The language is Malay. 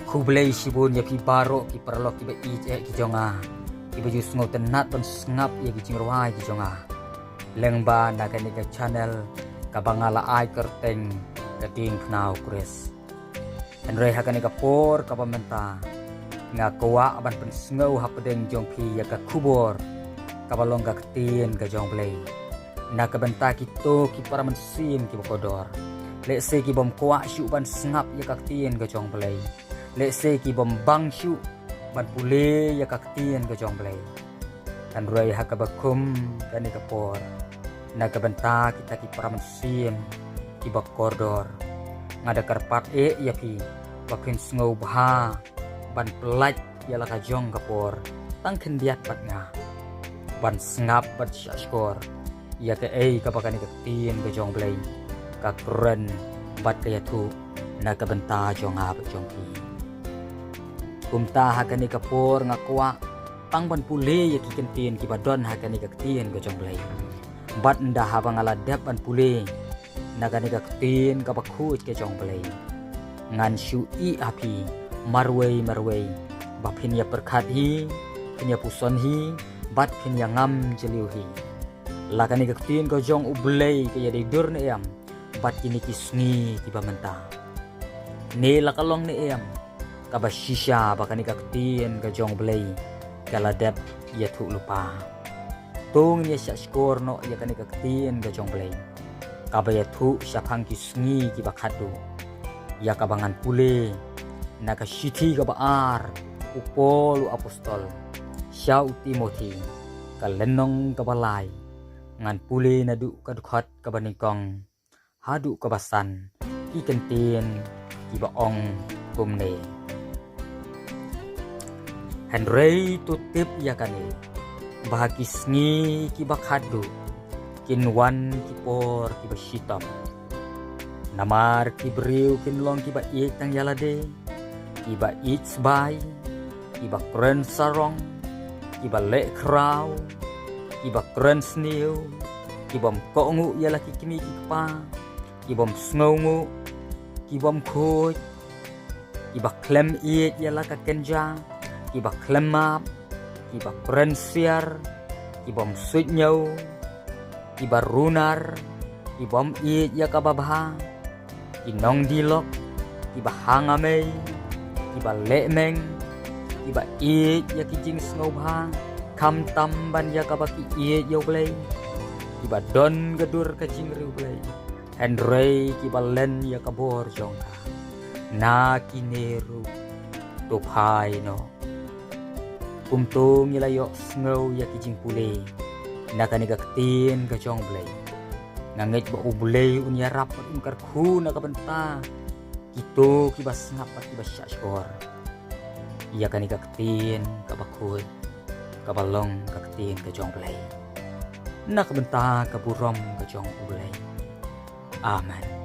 Ku belai sibun ya pi baro ki perlo ki ba ki jonga. Ki baju sngo tenat ban snap ya ki jingrawai ki jonga. Leng ba na ka ni ka channel ka bangala ai kerteng ka ding knau kures. Enre ha ka ni ka por ka pamenta. Nga kowa aban pen sngo ha pedeng jong pi ya ka kubor. Ka balong ka tin ka jong belai. Na ka benta ki to ki para mensim ki bokodor. Lek se ki bom kowa syu ban snap ya ka tin ka jong belai. Lek se ki bom bang syu ban pule ya kaktian ke jong blai. Dan ruai haka bakum dan ni kapor. Na ka benta kita ki paraman sim ki bakordor. Ngada karpat ya pi bakin sngow bha ban pelaj ya la ka jong kapor. Tang kendiat bat nga. Ban snap bat syashkor. Ya ke ka bakani kaktian ke jong blai. Ka kren bat kaya tu na ka benta jong ab jong pi. Kumta hakani kapor ngakwa tang ban pule ya ki kentin ki badon hakani kaktin go jong blai. Bat nda haba ngaladap ban pule nagani kaktin ka bakhuj ke jong blai. Ngan syu I api marwei bapin ya perkhat hi pinya puson hi bat pinya ngam jeliu hi. Lakani kaktin go jong ublai ke ya dur ne am bat kini kisngi ki bamenta. Ne lakalong ne am kaba shisha bakani kaktin ka jong blai kaladep ya thu lupa tung ya sya skor no ya kani kaktin ka jong blai kaba ya thu syapang kisngi ki bakhadu ya kabangan pule naka shithi ka baar upol apostol syau timothy kalenong ka balai ngan pule nadu ka dukhat ka banikong hadu ka basan ki kentin ki baong kumne. Henry tutip ya kani bahakisngi ki bakhadu kinwan ki por ki bashitam namar ki briu kinlong ki ba tang yalade ki ba bai ki ba kren sarong ki ba le kraw ki ba kren sniu ki bom kongu yala ki kimi ki pa ki bom sngongu ki bom khoj ki ba klem yala ka kenja ki ba klemap, ki ba prensiar, ki bom sunyau, ki ba runar, ki bom ya kababha, ki nong dilok, ki ba hangamay, ki ba lemeng, ki ba ya ki jing snobha, kam tamban ya kabaki yo blay, ki ba don gadur ka jing riu blay, Henry ki ba len ya kabor jongka, na kineru, tupai no. Kumtung ilayo sngow ya kijing pule nakani kaktin ka jong blay ngangit ba ubulay unyarap at unkarku nakabanta kito kibas ngapat kibas syashkor iya kani kaktin kabakut kabalong kaktin ka jong blay nakabanta kaburom ka jong ubulay. Amen.